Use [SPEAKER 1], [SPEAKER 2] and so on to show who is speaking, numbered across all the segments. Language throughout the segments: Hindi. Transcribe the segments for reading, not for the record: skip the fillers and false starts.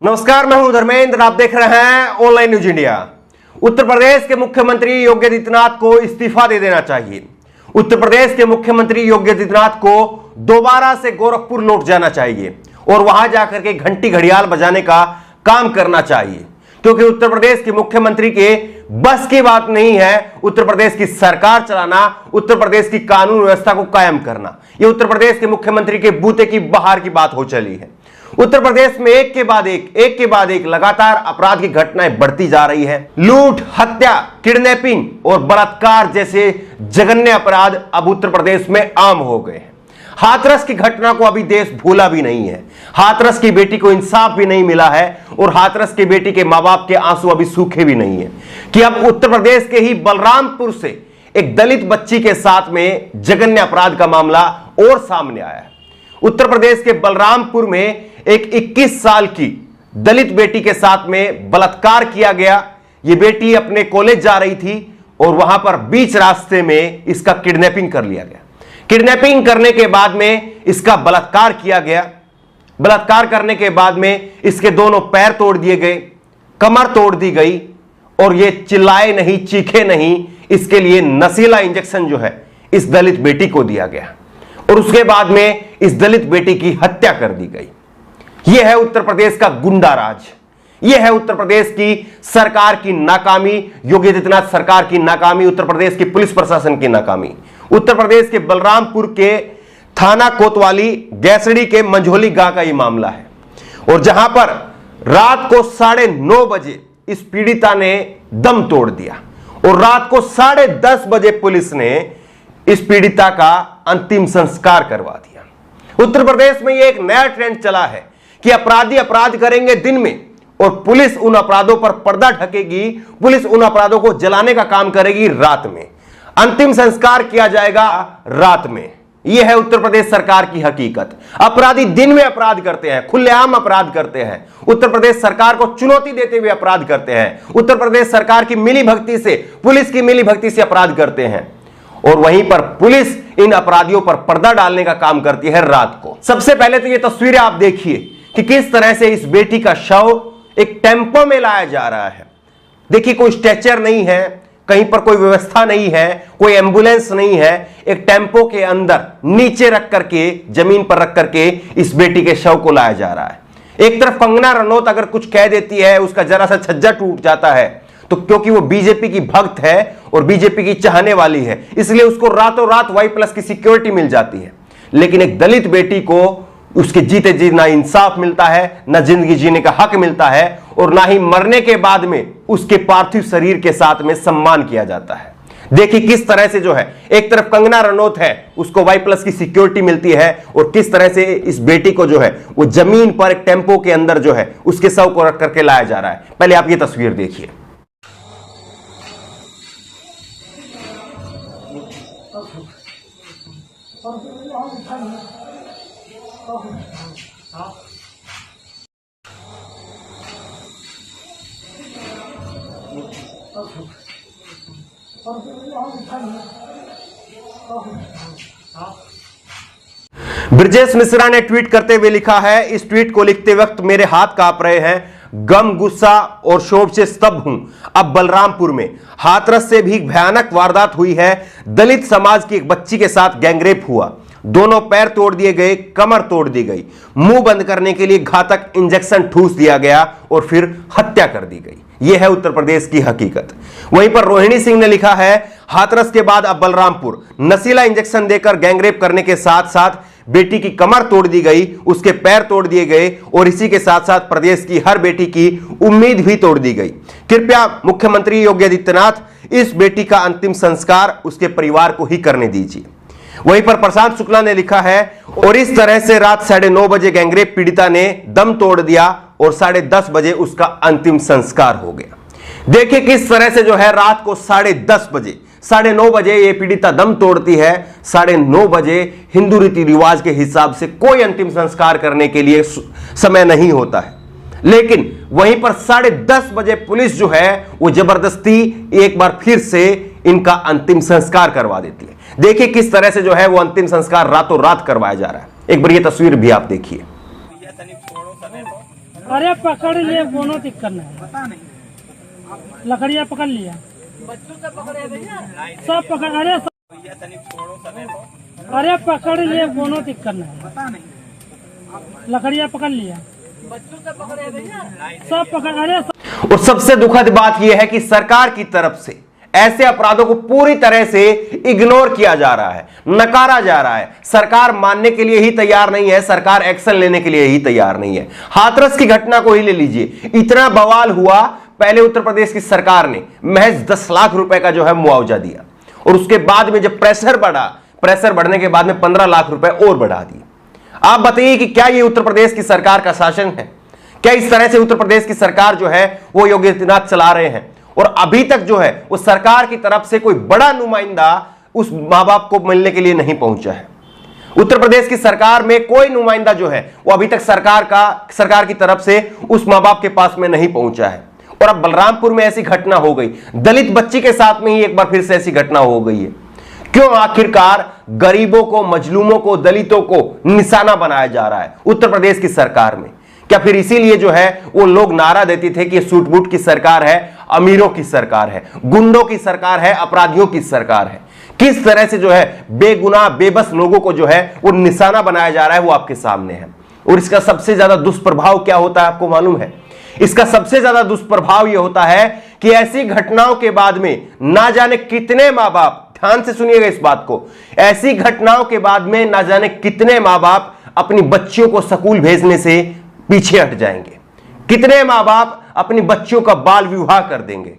[SPEAKER 1] नमस्कार, मैं हूं धर्मेंद्र। आप देख रहे हैं online news India. Uttar Pradesh के मुख्यमंत्री योगी आदित्यनाथ को इस्तीफा दे देना चाहिए। उत्तर प्रदेश के मुख्यमंत्री योगी आदित्यनाथ को दोबारा से गोरखपुर लौट जाना चाहिए और वहां जाकर के घंटी घड़ियाल बजाने का काम करना चाहिए, क्योंकि उत्तर प्रदेश के मुख्यमंत्री के बस की बात नहीं है उत्तर प्रदेश की सरकार चलाना, उत्तर प्रदेश की कानून व्यवस्था को कायम करना। यह उत्तर प्रदेश के मुख्यमंत्री के बूते की बहार की बात हो चली है। उत्तर प्रदेश में एक के बाद एक लगातार अपराध की घटनाएं बढ़ती जा रही है। लूट, हत्या, किडनैपिंग और बलात्कार जैसे जघन्य अपराध अब उत्तर प्रदेश में आम हो गए हैं। हाथरस की घटना को अभी देश भूला भी नहीं है। हाथरस की बेटी को इंसाफ भी नहीं मिला है और हाथरस की बेटी के मां बाप के आंसू अभी सूखे भी नहीं है कि अब उत्तर प्रदेश के ही बलरामपुर से एक दलित बच्ची के साथ में जघन्य अपराध का मामला और सामने आया है। उत्तर प्रदेश के बलरामपुर में एक 21 साल की दलित बेटी के साथ में बलात्कार किया गया। यह बेटी अपने कॉलेज जा रही थी और वहां पर बीच रास्ते में इसका किडनैपिंग कर लिया गया। किडनैपिंग करने के बाद में इसका बलात्कार किया गया। बलात्कार करने के बाद में इसके दोनों पैर तोड़ दिए गए, कमर तोड़ दी गई और यह चिल्लाए नहीं, चीखे नहीं, इसके लिए नशीला इंजेक्शन जो है इस दलित बेटी को दिया गया और उसके बाद में इस दलित बेटी की हत्या कर दी गई। यह है उत्तर प्रदेश का गुंडा राज। यह है उत्तर प्रदेश की सरकार की नाकामी, योगी आदित्यनाथ सरकार की नाकामी, उत्तर प्रदेश की पुलिस प्रशासन की नाकामी। उत्तर प्रदेश के बलरामपुर के थाना कोतवाली गैसड़ी के मंझोली गांव का यह मामला है और जहां पर रात को 9:30 बजे इस पीड़िता ने दम तोड़ दिया और रात को 10:30 बजे पुलिस ने इस पीड़िता का अंतिम संस्कार करवा दिया। उत्तर प्रदेश में यह एक नया ट्रेंड चला है कि अपराधी अपराध करेंगे दिन में और पुलिस उन अपराधों पर पर्दा ढकेगी, पुलिस उन अपराधों को जलाने का काम करेगी रात में। अंतिम संस्कार किया जाएगा रात में। यह है उत्तर प्रदेश सरकार की हकीकत। अपराधी दिन में अपराध करते हैं, खुलेआम अपराध करते हैं। उत्तर प्रदेश सरकार को चुनौती देते हुए अपराध करते हैं। उत्तर प्रदेश सरकार की मिलीभगती से, पुलिस की मिलीभगती से अपराध करते हैं और वहीं पर पुलिस इन अपराधियों पर पर्दा डालने का काम करती है रात को। सबसे पहले तो ये तस्वीरें आप देखिए कि किस तरह से इस बेटी का शव एक टेंपो में लाया जा रहा है। देखिए, कोई स्ट्रेचर नहीं है, कहीं पर कोई व्यवस्था नहीं है, कोई एम्बुलेंस नहीं है। एक टेंपो के अंदर नीचे रख करके, जमीन पर रख करके इस बेटी के शव को लाया जा रहा है। एक तरफ कंगना रनौत अगर कुछ कह देती है, उसका जरा सा छज्जा टूट जाता है, तो क्योंकि वो बीजेपी की भक्त है और बीजेपी की चाहने वाली है, इसलिए उसको रातों रात Y+ की सिक्योरिटी मिल जाती है। लेकिन एक दलित बेटी को उसके जीते जी ना इंसाफ मिलता है, ना जिंदगी जीने का हक मिलता है और ना ही मरने के बाद में उसके पार्थिव शरीर के साथ में सम्मान किया जाता है। देखिए किस तरह से जो है, एक तरफ कंगना रनौत है, उसको Y+ की सिक्योरिटी मिलती है और किस तरह से इस बेटी को जो है वो जमीन पर एक टेंपो के अंदर जो है उसके शव को रख करके लाया जा रहा है। पहले आप ये तस्वीर देखिए। ब्रजेश मिश्रा ने ट्वीट करते हुए लिखा है, इस ट्वीट को लिखते वक्त मेरे हाथ कांप रहे हैं, गम, गुस्सा और शोक से स्तब्ध हूं। अब बलरामपुर में हाथरस से भी भयानक वारदात हुई है। दलित समाज की एक बच्ची के साथ गैंगरेप हुआ, दोनों पैर तोड़ दिए गए, कमर तोड़ दी गई, मुंह बंद करने के लिए घातक इंजेक्शन ठूस दिया गया और फिर हत्या कर दी गई। यह है उत्तर प्रदेश की हकीकत। वहीं पर रोहिणी सिंह ने लिखा है, हाथरस के बाद अब बलरामपुर, नशीला इंजेक्शन देकर गैंगरेप करने के साथ साथ बेटी की कमर तोड़ दी गई, उसके पैर तोड़ दिए गए और इसी के साथ साथ प्रदेश की हर बेटी की उम्मीद भी तोड़ दी गई। कृपया मुख्यमंत्री योगी आदित्यनाथ इस बेटी का अंतिम संस्कार उसके परिवार को ही करने दीजिए। वहीं पर प्रशांत शुक्ला ने लिखा है, और इस तरह से रात 9:30 बजे गैंगरेप पीड़िता ने दम तोड़ दिया और 10:30 बजे उसका अंतिम संस्कार हो गया। देखिए किस तरह से जो है रात को 10:30 बजे, 9:30 बजे ये पीड़िता दम तोड़ती है। 9:30 बजे हिंदू रीति रिवाज के हिसाब से कोई अंतिम संस्कार करने के लिए समय नहीं होता है, लेकिन वहीं पर 10:30 बजे पुलिस जो है वो जबरदस्ती एक बार फिर से इनका अंतिम संस्कार करवा देती है। देखिए किस तरह से जो है वो अंतिम संस्कार रातों रात करवाया जा रहा है। एक बार ये तस्वीर भी आप देखिए।
[SPEAKER 2] अरे पकड़ लिए, कोनो दिक्कत नहीं, पता नहीं लकड़ियाँ पकड़ लिया, बच्चों से पकड़े भैया, सब पकड़, अरे पकड़ लिए, कोनो दिक्कत नहीं, पता नहीं लकड़ियाँ पकड़ लिया, बच्चों से पकड़े भैया, सब पकड़, अरे।
[SPEAKER 1] और सबसे दुखद बात यह है कि सरकार की तरफ से ऐसे अपराधों को पूरी तरह से इग्नोर किया जा रहा है, नकारा जा रहा है। सरकार मानने के लिए ही तैयार नहीं है, सरकार एक्शन लेने के लिए ही तैयार नहीं है। हाथरस की घटना को ही ले लीजिए, इतना बवाल हुआ। पहले उत्तर प्रदेश की सरकार ने महज 10 लाख रुपए का जो है मुआवजा दिया, और उसके बाद में जब प्रेशर बढ़ा, प्रेशर बढ़ने के बाद में 15 लाख रुपए और बढ़ा दिए। आप बताइए कि क्या यह उत्तर प्रदेश की सरकार का शासन है? क्या इस तरह से उत्तर प्रदेश की सरकार जो है वो योगी आदित्यनाथ चला रहे हैं? और अभी तक जो है वो सरकार की तरफ से कोई बड़ा नुमाइंदा उस मां बाप को मिलने के लिए नहीं पहुंचा है। उत्तर प्रदेश की सरकार में कोई नुमाइंदा जो है वो अभी तक सरकार की तरफ से उस मां बाप के पास में नहीं पहुंचा है। और अब बलरामपुर में ऐसी घटना हो गई, दलित बच्ची के साथ में ही एक बार फिर से ऐसी घटना हो गई है। क्यों आखिरकार गरीबों को, मजलूमों को, दलितों को निशाना बनाया जा रहा है उत्तर प्रदेश की सरकार में? क्या फिर इसीलिए जो है वो लोग नारा देते थे कि ये सूट बूट की सरकार है, अमीरों की सरकार है, गुंडों की सरकार है, अपराधियों की सरकार है? किस तरह से जो है बेगुनाह बेबस लोगों को जो है वो निशाना बनाया जा रहा है, वो आपके सामने है। और इसका सबसे ज्यादा दुष्प्रभाव क्या होता है आपको मालूम है? इसका सबसे ज्यादा दुष्प्रभाव यह होता है कि ऐसी घटनाओं के बाद में ना जाने कितने मां बाप, ध्यान से सुनिएगा इस बात को, ऐसी घटनाओं के बाद में ना जाने कितने मां बाप अपनी बच्चियों को स्कूल भेजने से पीछे हट जाएंगे। कितने मां बाप अपनी बच्चियों का बाल विवाह कर देंगे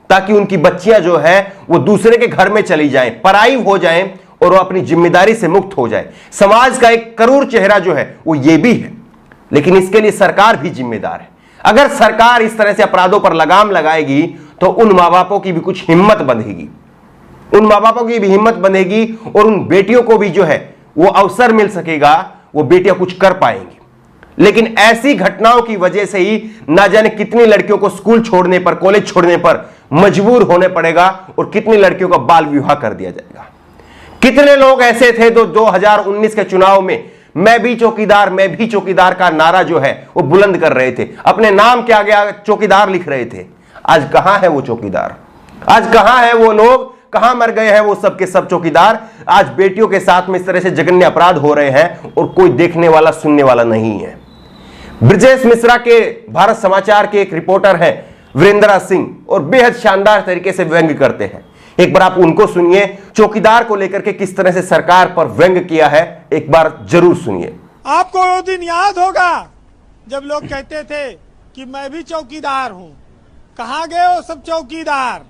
[SPEAKER 1] ताकि उनकी बच्चियां जो है वो दूसरे के घर में चली जाएं, पराई हो जाएं और वो अपनी जिम्मेदारी से मुक्त हो जाए। समाज का एक करूर चेहरा जो है वो ये भी है, लेकिन इसके लिए सरकार भी जिम्मेदार है। अगर सरकार इस तरह से अपराधों पर लगाम लगाएगी तो उन मां बापों की भी कुछ हिम्मत बंधेगी, उन मां बापों की भी हिम्मत बंधेगी और उन बेटियों को भी जो है वो अवसर मिल सकेगा, वो बेटियां कुछ कर पाएंगी। लेकिन ऐसी घटनाओं की वजह से ही ना जाने कितनी लड़कियों को स्कूल छोड़ने पर, कॉलेज छोड़ने पर मजबूर होने पड़ेगा और कितनी लड़कियों का बाल विवाह कर दिया जाएगा। कितने लोग ऐसे थे तो 2019 के चुनाव में मैं भी चौकीदार का नारा जो है वो बुलंद कर रहे थे, अपने नाम के आगे चौकीदार लिख रहे थे। आज कहां है वो चौकीदार? आज कहां है वो लोग? कहां मर गए हैं वो सब के सब चौकीदार? आज बेटियों के साथ में इस तरह से जघन्य अपराध हो रहे हैं और कोई देखने वाला, सुनने वाला नहीं है। ब्रजेश मिश्रा के भारत समाचार के एक रिपोर्टर हैं वीरेंद्र सिंह, और बेहद शानदार तरीके से व्यंग्य करते हैं। एक बार आप उनको सुनिए, चौकीदार को लेकर के किस तरह से सरकार पर व्यंग्य किया है, एक बार जरूर सुनिए।
[SPEAKER 3] आपको वो दिन याद होगा जब लोग कहते थे कि मैं भी चौकीदार हूं। कहां गए वो सब चौकीदार?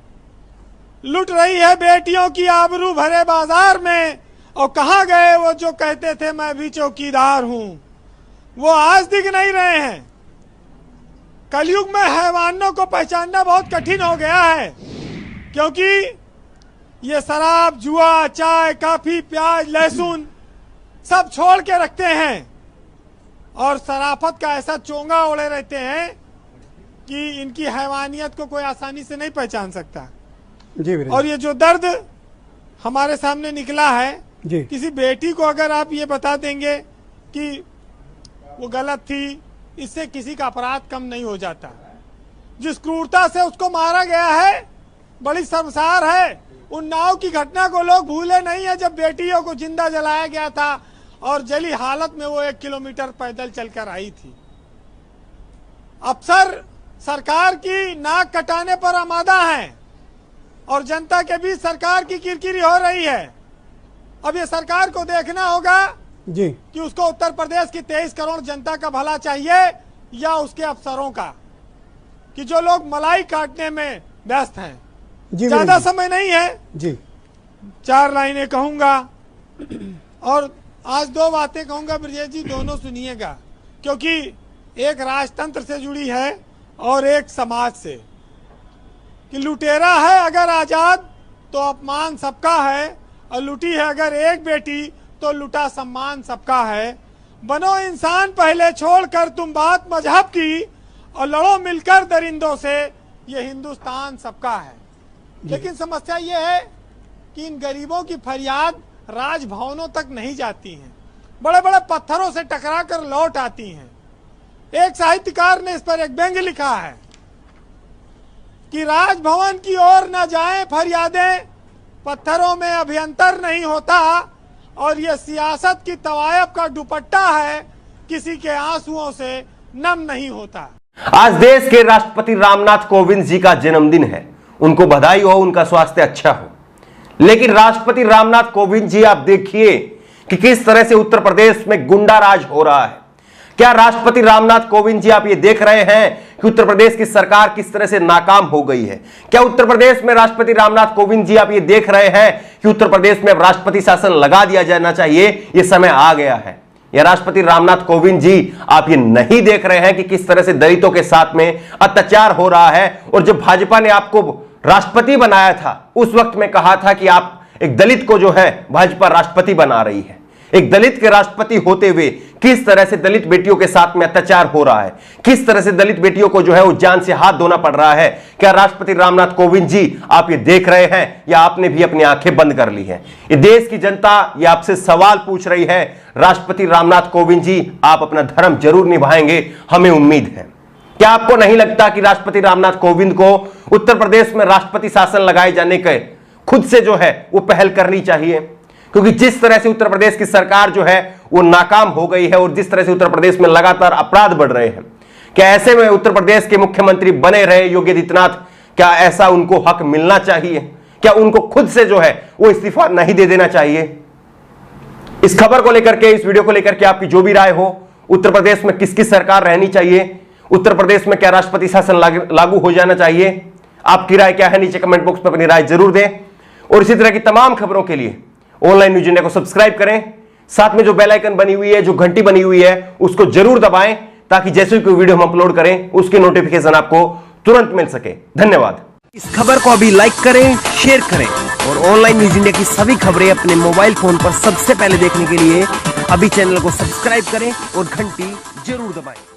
[SPEAKER 3] लुट रही है बेटियों की आबरू भरे बाजार में, और कहां गए वो जो कहते थे मैं भी चौकीदार हूं? वो आज दिख नहीं रहे हैं। कलयुग में हैवानों को पहचानना बहुत कठिन हो गया है, क्योंकि ये शराब, जुआ, चाय, कॉफी, प्याज, लहसुन सब छोड़ के रखते हैं और शराफत का ऐसा चोंगा ओढ़े रहते हैं कि इनकी हैवानियत को कोई आसानी से नहीं पहचान सकता।
[SPEAKER 4] जी।
[SPEAKER 3] और ये जो दर्द हमारे सामने निकला है
[SPEAKER 4] जी।
[SPEAKER 3] किसी बेटी को अगर आप ये बता देंगे कि वो गलत थी, इससे किसी का अपराध कम नहीं हो जाता। जिस क्रूरता से उसको मारा गया है बड़ी शर्मसार है। उन नाव की घटना को लोग भूले नहीं है जब बेटियों को जिंदा जलाया गया था और जली हालत में वो 1 किलोमीटर पैदल चलकर आई थी। अफसर सरकार की नाक कटाने पर आमादा हैं और जनता के बीच सरकार की किरकिरी हो रही है। अब ये सरकार को देखना होगा
[SPEAKER 4] जी
[SPEAKER 3] कि उसको उत्तर प्रदेश की 23 करोड़ जनता का भला चाहिए या उसके अफसरों का, कि जो लोग मलाई काटने में व्यस्त हैं।
[SPEAKER 4] जी।
[SPEAKER 3] ज्यादा समय नहीं है
[SPEAKER 4] जी।
[SPEAKER 3] 4 लाइनें कहूंगा और आज 2 बातें कहूंगा ब्रजेश जी, दोनों सुनिएगा, क्योंकि एक राजतंत्र से जुड़ी है और एक समाज से। कि लुटेरा है अगर आजाद तो अपमान सबका है, और लुटी है अगर एक बेटी तो लुटा सम्मान सबका है। बनो इंसान पहले छोड़कर तुम बात मजहब की, और लड़ो मिलकर दरिंदों से, ये हिंदुस्तान सबका है। लेकिन समस्या ये है कि इन गरीबों की फरियाद राजभवनों तक नहीं जाती हैं, बड़े बड़े पत्थरों से टकरा कर लौट आती हैं। एक साहित्यकार ने इस पर एक व्यंग्य लिखा है कि राजभवन की ओर न जाएं फरियादें, पत्थरों में अभ्यंतर नहीं होता, और ये सियासत की तवायफ का दुपट्टा है, किसी के आंसुओं से नम नहीं होता।
[SPEAKER 1] आज देश के राष्ट्रपति रामनाथ कोविंद जी का जन्मदिन है। उनको बधाई हो, उनका स्वास्थ्य अच्छा हो। लेकिन राष्ट्रपति रामनाथ कोविंद जी, आप देखिए कि किस तरह से उत्तर प्रदेश में गुंडा राज हो रहा है। क्या राष्ट्रपति रामनाथ कोविंद जी आप ये देख रहे हैं कि उत्तर प्रदेश की सरकार किस तरह से नाकाम हो गई है? क्या उत्तर प्रदेश में राष्ट्रपति रामनाथ कोविंद जी आप ये देख रहे हैं कि उत्तर प्रदेश में राष्ट्रपति शासन लगा दिया जाना चाहिए, ये समय आ गया है? या राष्ट्रपति रामनाथ कोविंद जी आप ये नहीं देख रहे हैं कि किस तरह से दलितों के साथ में अत्याचार हो रहा है? और जब भाजपा ने आपको राष्ट्रपति बनाया था, उस वक्त में कहा था कि आप एक दलित को जो है भाजपा राष्ट्रपति बना रही है। एक दलित के राष्ट्रपति होते हुए किस तरह से दलित बेटियों के साथ में अत्याचार हो रहा है, किस तरह से दलित बेटियों को जो है वो जान से हाथ धोना पड़ रहा है। क्या राष्ट्रपति रामनाथ कोविंद जी आप ये देख रहे हैं या आपने भी अपनी आंखें बंद कर ली हैं? ये देश की जनता ये आपसे सवाल पूछ रही है। राष्ट्रपति रामनाथ कोविंद जी, आप अपना धर्म जरूर निभाएंगे, हमें उम्मीद है। क्या आपको नहीं लगता कि राष्ट्रपति रामनाथ कोविंद को उत्तर प्रदेश में राष्ट्रपति शासन लगाए जाने के खुद से जो है वो पहल करनी चाहिए? क्योंकि जिस तरह से उत्तर प्रदेश की सरकार जो है वो नाकाम हो गई है और जिस तरह से उत्तर प्रदेश में लगातार अपराध बढ़ रहे हैं, क्या ऐसे में उत्तर प्रदेश के मुख्यमंत्री बने रहे योगी आदित्यनाथ, क्या ऐसा उनको हक मिलना चाहिए? क्या उनको खुद से जो है वो इस्तीफा नहीं दे देना चाहिए? इस खबर को लेकर के, इस वीडियो को लेकर के आपकी जो भी राय हो, उत्तर प्रदेश में किसकी सरकार रहनी चाहिए, उत्तर प्रदेश में क्या राष्ट्रपति शासन लागू हो जाना चाहिए, आपकी राय क्या है? नीचे कमेंट बॉक्स में अपनी राय जरूर दें। और इसी तरह की तमाम खबरों के लिए ऑनलाइन न्यूज इंडिया को सब्सक्राइब करें। साथ में जो बेल आइकन बनी हुई है, जो घंटी बनी हुई है, उसको जरूर दबाएं ताकि जैसे कोई वीडियो हम अपलोड करें उसकी नोटिफिकेशन आपको तुरंत मिल सके। धन्यवाद।
[SPEAKER 4] इस खबर को अभी लाइक करें, शेयर करें और ऑनलाइन न्यूज इंडिया की सभी खबरें अपने मोबाइल फोन पर सबसे पहले देखने के लिए अभी चैनल को सब्सक्राइब करें और घंटी जरूर दबाएं।